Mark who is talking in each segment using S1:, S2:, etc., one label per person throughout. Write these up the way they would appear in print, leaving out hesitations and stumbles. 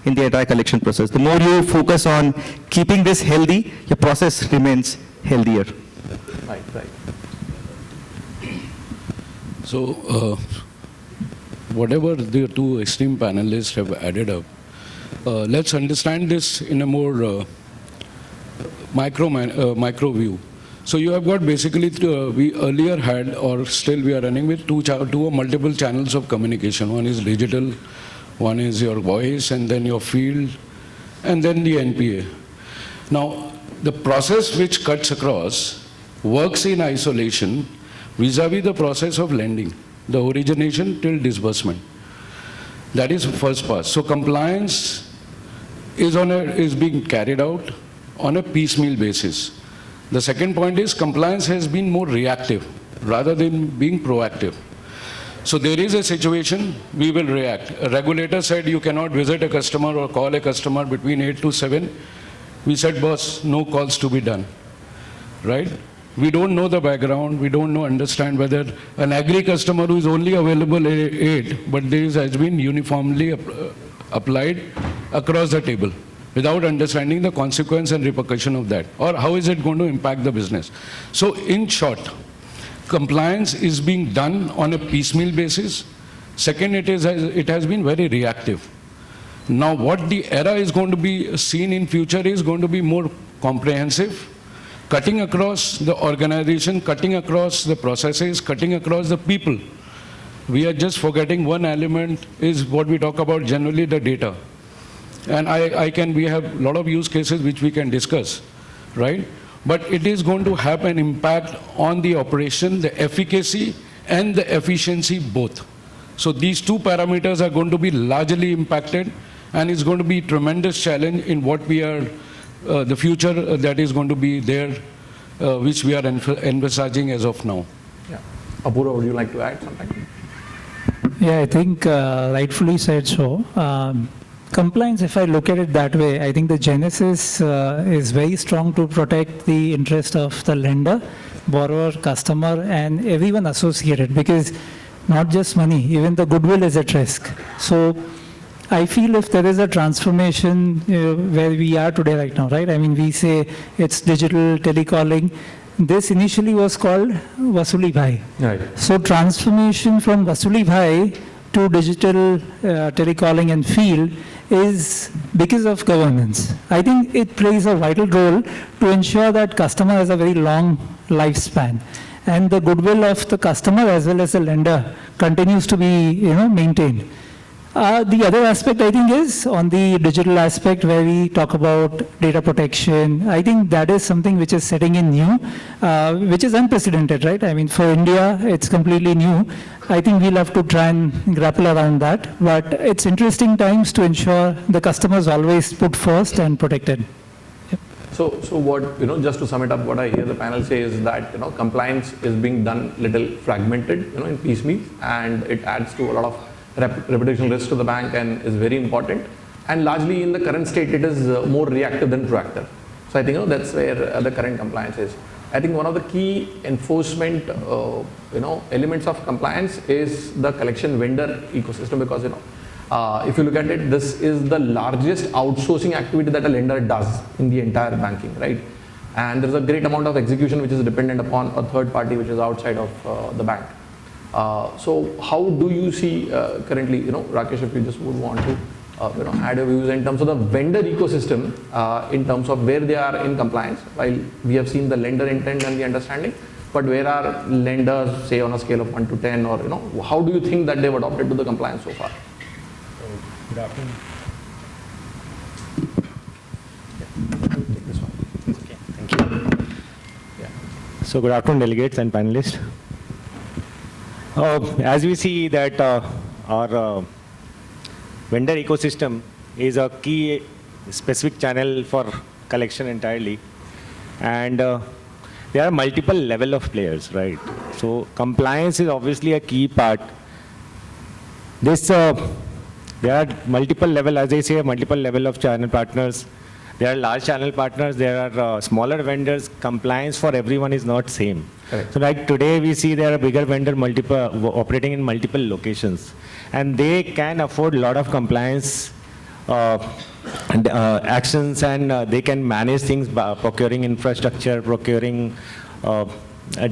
S1: in the entire collection process. The more you focus on keeping this healthy, your process remains healthier.
S2: Right, right.
S3: So, whatever the two extreme panelists have added up, let's understand this in a more micro view. So you have got basically, we earlier had, or still we are running with two or multiple channels of communication. One is digital, one is your voice, and then your field, and then the NPA. Now, the process which cuts across works in isolation vis-a-vis the process of lending, the origination till disbursement. That is the first part. So compliance is being carried out on a piecemeal basis. The second point is compliance has been more reactive rather than being proactive. So there is a situation, we will react. A regulator said you cannot visit a customer or call a customer between 8 to 7. We said, boss, no calls to be done, right? We don't know the background, we don't understand whether an agri customer who is only available at 8, but this has been uniformly applied across the table, without understanding the consequence and repercussion of that, or how is it going to impact the business. So in short, compliance is being done on a piecemeal basis. Second, it has been very reactive. Now what the era is going to be seen in future is going to be more comprehensive, cutting across the organization, cutting across the processes, cutting across the people. We are just forgetting one element is what we talk about generally, the data. And we have a lot of use cases which we can discuss, right? But it is going to have an impact on the operation, the efficacy and the efficiency both. So these two parameters are going to be largely impacted, and it's going to be a tremendous challenge in what we are, the future that is going to be there, which we are envisaging as of now.
S2: Yeah. Apurva, would you like to add something?
S4: Yeah, I think rightfully said so. Compliance, if I look at it that way, I think the genesis is very strong to protect the interest of the lender, borrower, customer, and everyone associated, because not just money, even the goodwill is at risk. So I feel if there is a transformation where we are today right now, right? I mean, we say it's digital telecalling. This initially was called Vasuli Bhai.
S2: Right.
S4: So transformation from Vasuli Bhai to digital telecalling and field is because of governance. I think it plays a vital role to ensure that customer has a very long lifespan, and the goodwill of the customer as well as the lender continues to be maintained. The other aspect, I think, is on the digital aspect where we talk about data protection. I think that is something which is setting in new, which is unprecedented, right? I mean, for India, it's completely new. I think we'll have to try and grapple around that. But it's interesting times to ensure the customers always put first and protected. Yep.
S2: So what, just to sum it up, what I hear the panel say is that, compliance is being done little fragmented, in piecemeal, and it adds to a lot of reputational risk to the bank and is very important. And largely in the current state, it is more reactive than proactive. So I think that's where the current compliance is. I think one of the key enforcement elements of compliance is the collection vendor ecosystem, because if you look at it, this is the largest outsourcing activity that a lender does in the entire banking, right? And there's a great amount of execution which is dependent upon a third party which is outside of the bank. So how do you see currently, Rakesh, if you just would want to add your views in terms of the vendor ecosystem, in terms of where they are in compliance, while we have seen the lender intent and the understanding, but where are lenders, say on a scale of 1 to 10, or how do you think that they've adopted to the compliance so far?
S5: Good afternoon.
S2: Take this one.
S5: Okay, thank you. Yeah. So good afternoon, delegates and panelists. As we see that our vendor ecosystem is a key specific channel for collection entirely, and there are multiple level of players, right? So compliance is obviously a key part. There are multiple level, as I say, multiple level of channel partners. There are large channel partners, there are smaller vendors. Compliance for everyone is not same. Correct. So like today we see there are bigger vendor operating in multiple locations, and they can afford a lot of compliance actions, and they can manage things by procuring infrastructure, procuring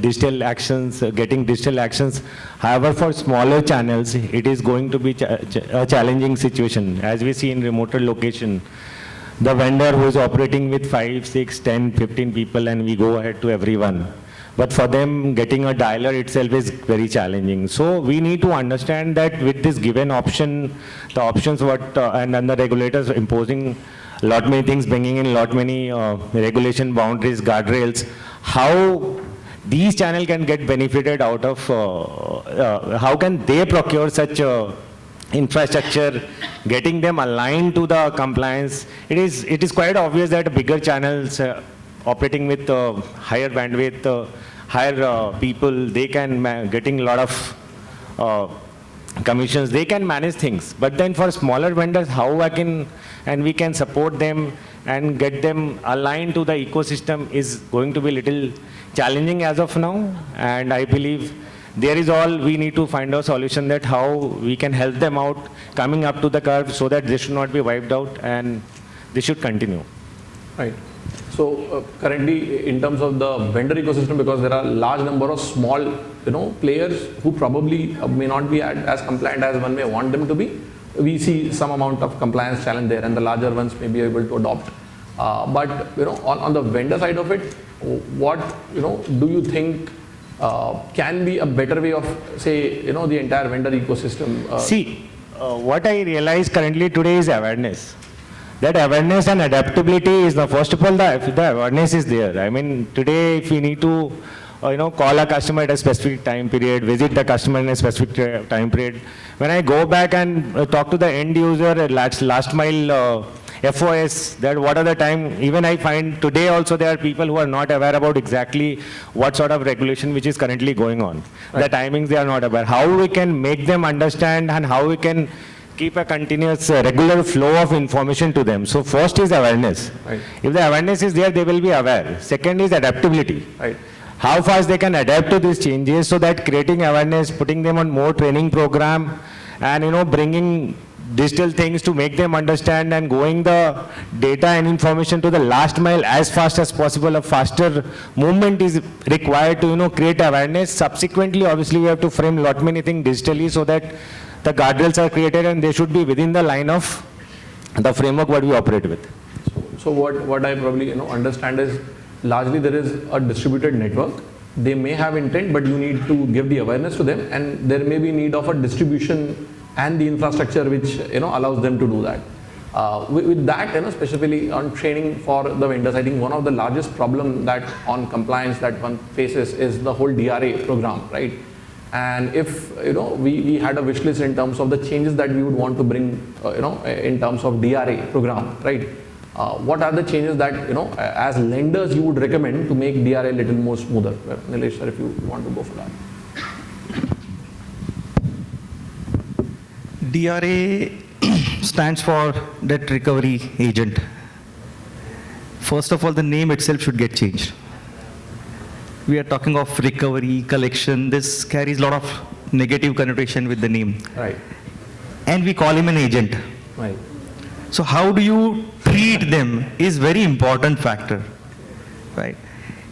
S5: digital actions, getting digital actions. However, for smaller channels, it is going to be a challenging situation. As we see in remote location, the vendor who is operating with 5, 6, 10, 15 people, and we go ahead to everyone. But for them, getting a dialer itself is very challenging. So we need to understand that with this given option, the options and then the regulators imposing lot many things, bringing in lot many regulation boundaries, guardrails, how these channels can get benefited out of, how can they procure such infrastructure, getting them aligned to the compliance. It is quite obvious that bigger channels operating with higher bandwidth, higher people, they can getting a lot of commissions, they can manage things. But then for smaller vendors, how we can support them and get them aligned to the ecosystem is going to be little challenging as of now. And I believe there is all we need to find a solution that how we can help them out coming up to the curve so that they should not be wiped out and they should continue.
S2: Right. So currently, in terms of the vendor ecosystem, because there are large number of small, players who probably may not be as compliant as one may want them to be, we see some amount of compliance challenge there, and the larger ones may be able to adopt. But on the vendor side of it, what do you think can be a better way of, say, the entire vendor ecosystem?
S5: See, what I realize currently today is awareness. That awareness and adaptability is the first of all, the awareness is there. I mean, today if we need to, call a customer at a specific time period, visit the customer in a specific time period. When I go back and talk to the end user, last mile FOS, that what are the time, even I find today also there are people who are not aware about exactly what sort of regulation which is currently going on. Right. The timings they are not aware. How we can make them understand and how we can keep a continuous regular flow of information to them. So first is awareness. Right. If the awareness is there, they will be aware. Second is adaptability. Right. How fast they can adapt to these changes, so that creating awareness, putting them on more training program, and bringing digital things to make them understand, and going the data and information to the last mile as fast as possible. A faster movement is required to create awareness. Subsequently, obviously, we have to frame lot many things digitally so that the guardrails are created and they should be within the line of the framework what we operate with.
S2: So what I probably understand is largely there is a distributed network. They may have intent, but you need to give the awareness to them, and there may be need of a distribution and the infrastructure which allows them to do that. With that, specifically on training for the vendors, I think one of the largest problem that on compliance that one faces is the whole DRA program, right? And if we had a wish list in terms of the changes that we would want to bring, in terms of DRA program, right? What are the changes that as lenders you would recommend to make DRA a little more smoother? Nilesh, sir, if you want to go for that.
S1: DRA stands for Debt Recovery Agent. First of all, the name itself should get changed. We are talking of recovery, collection. This carries a lot of negative connotation with the name. Right. And we call him an agent. Right. So how do you treat them is very important factor. Right.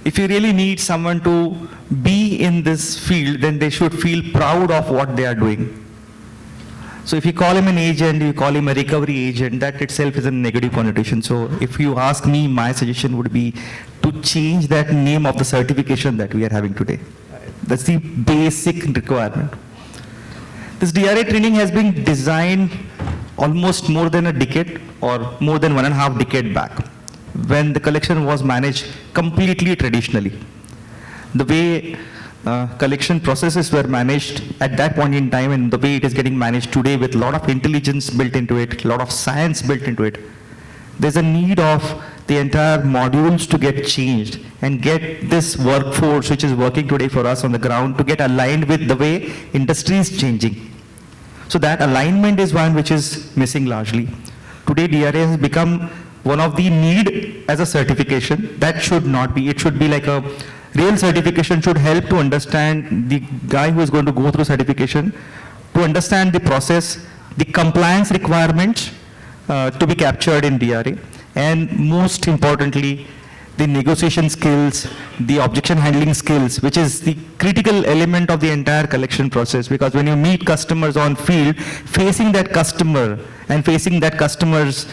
S1: If you really need someone to be in this field, then they should feel proud of what they are doing. So if you call him an agent, you call him a recovery agent, that itself is a negative connotation. So if you ask me, my suggestion would be to change that name of the certification that we are having today. That's the basic requirement. This DRA training has been designed almost more than a decade or more than 1.5 decades back, when the collection was managed completely traditionally. The way collection processes were managed at that point in time and the way it is getting managed today with a lot of intelligence built into it, a lot of science built into it, there's a need of the entire modules to get changed and get this workforce which is working today for us on the ground to get aligned with the way industry is changing. So that alignment is one which is missing largely. Today DRA has become one of the need as a certification. That should not be. It should be like a real certification, should help to understand the guy who is going to go through certification, to understand the process, the compliance requirements, to be captured in DRA. And most importantly, the negotiation skills, the objection handling skills, which is the critical element of the entire collection process. Because when you meet customers on field, facing that customer and facing that customer's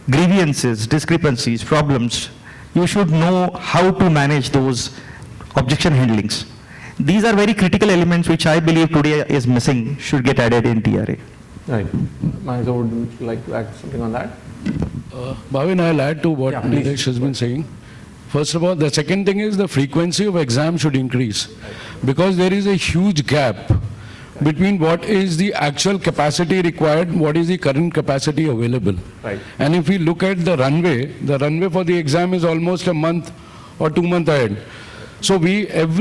S1: grievances, discrepancies, problems, you should know how to manage those objection handlings. These are very critical elements which I believe today is missing, should get added in DRA.
S2: Right. Mayank, would you like to add something on that?
S3: Bhavin, I'll add to what
S2: please.
S3: Nilesh has been saying. First of all, the second thing is the frequency of exam should increase, because there is a huge gap between what is the actual capacity required, what is the current capacity available.
S2: Right.
S3: And if we look at the runway for the exam is almost a month or 2 months ahead. So forget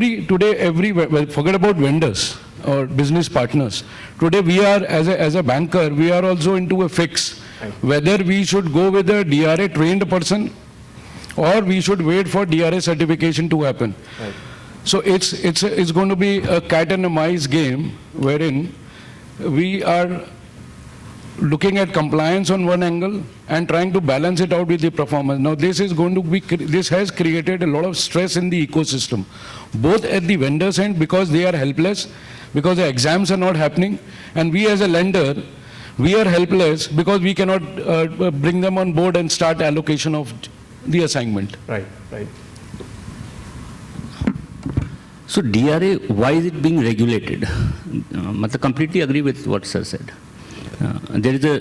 S3: about vendors or business partners. Today we are, as a banker, we are also into a fix, whether we should go with a DRA trained person or we should wait for DRA certification to happen.
S2: Right.
S3: So it's going to be a cat and a mice game, wherein we are looking at compliance on one angle and trying to balance it out with the performance. Now this has created a lot of stress in the ecosystem, both at the vendor's end, because they are helpless, because the exams are not happening, and we as a lender, we are helpless because we cannot bring them on board and start allocation of the assignment.
S2: Right, right.
S6: So DRA, why is it being regulated? I completely agree with what sir said. There is a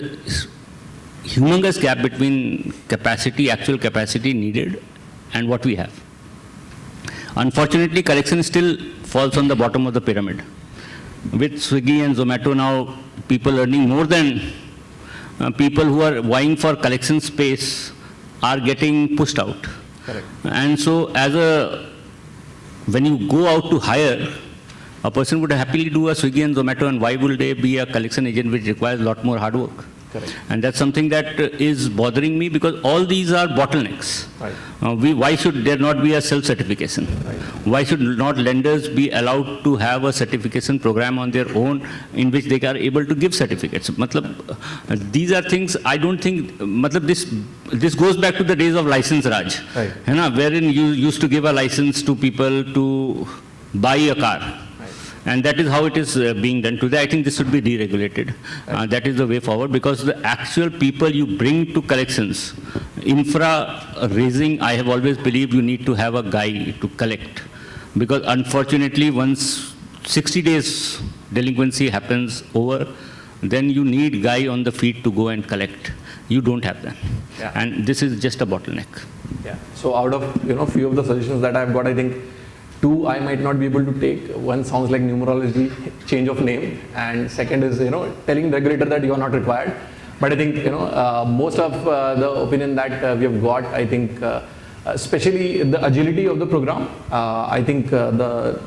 S6: humongous gap between capacity, actual capacity needed, and what we have. Unfortunately, collection still falls on the bottom of the pyramid. With Swiggy and Zomato now, people earning more than people who are vying for collection space are getting pushed out.
S2: Correct.
S6: And so when you go out to hire, a person would happily do a Swiggy and Zomato, and why would they be a collection agent, which requires a lot more hard work?
S2: Correct.
S6: And that's something that is bothering me, because all these are bottlenecks.
S2: Right.
S6: Why should there not be a self-certification?
S2: Right.
S6: Why should not lenders be allowed to have a certification program on their own in which they are able to give certificates? These are things I don't think, this goes back to the days of license Raj,
S2: Right.
S6: Wherein you used to give a license to people to buy a car. And that is how it is being done today. I think this should be deregulated. That is the way forward, because the actual people you bring to collections, infra raising, I have always believed you need to have a guy to collect. Because unfortunately, once 60 days delinquency happens over, then you need guy on the feet to go and collect. You don't have that.
S2: Yeah.
S6: And this is just a bottleneck.
S2: Yeah. So out of few of the suggestions that I've got, I think 2 I might not be able to take. One sounds like numerology, change of name, and second is telling regulator that you are not required. But I think most of the opinion that we have got, I think especially the agility of the program, I think the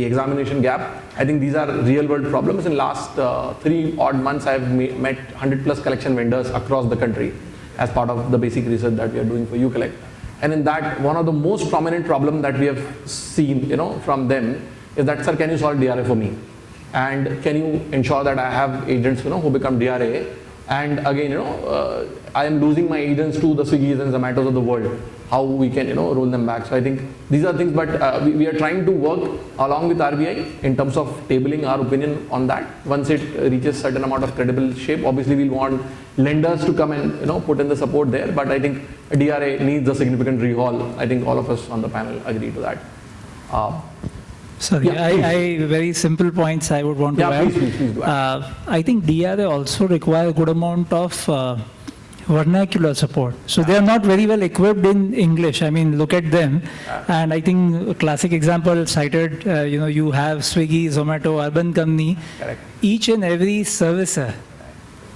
S2: examination gap, I think these are real world problems. In last 3 odd months, I have met 100 plus collection vendors across the country as part of the basic research that we are doing for YuCollect. And in that, one of the most prominent problem that we have seen, from them is that, sir, can you solve DRA for me? And can you ensure that I have agents, who become DRA? And again, I am losing my agents to the Swiggies and Zomatos of the world. How we can, roll them back. So I think these are things, but we are trying to work along with RBI in terms of tabling our opinion on that. Once it reaches certain amount of credible shape, obviously we'll want lenders to come and, put in the support there. But I think DRA needs a significant rehaul. I think all of us on the panel agree to that.
S4: Sorry,
S2: Yeah,
S4: I very simple points I would want to add.
S2: Please do add.
S4: I think DRA also require a good amount of vernacular support. So they are not very well equipped in English. I mean, look at them. And I think a classic example cited, you have Swiggy, Zomato, Urban Company.
S2: Correct.
S4: Each and every servicer,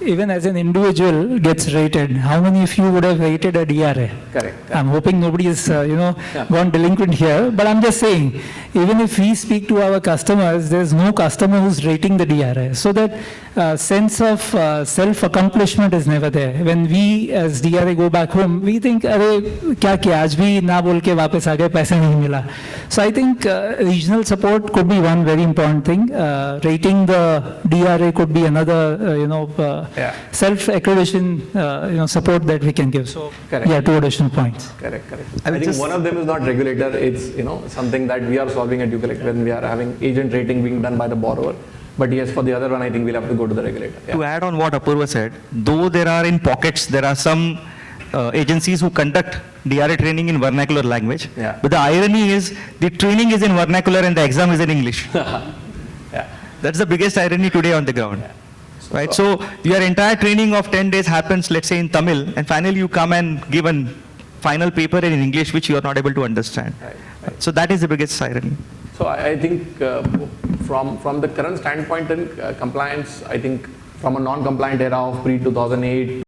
S4: even as an individual, gets rated. How many of you would have rated a DRA?
S2: Correct.
S4: I'm hoping nobody is, gone delinquent here. But I'm just saying, even if we speak to our customers, there's no customer who's rating the DRA. So that sense of self-accomplishment is never there. When we as DRA go back home, we think, अरे क्या किया आज भी ना बोल के वापस आ गए पैसा नहीं मिला. So I think regional support could be one very important thing. Rating the DRA could be another, self-accreditation, support that we can give. So,
S2: Correct.
S4: yeah, two additional points.
S2: Correct.
S1: I
S2: I
S1: will
S2: think
S1: just-
S2: one of them is not regulator. It's something that we are solving at YuCollect when we are having agent rating being done by the borrower. But yes, for the other one, I think we'll have to go to the regulator. Yeah.
S1: To add on what Apurva said, though there are in pockets, there are some agencies who conduct DRA training in vernacular language.
S2: Yeah.
S1: But the irony is, the training is in vernacular and the exam is in English.
S2: Yeah.
S1: That's the biggest irony today on the ground.
S2: Yeah.
S1: Right? So your entire training of 10 days happens, let's say, in Tamil, and finally you come and give a final paper in English, which you are not able to understand.
S2: Right.
S1: So that is the biggest irony.
S2: So I think from the current standpoint in compliance, I think from a non-compliant era of pre-2008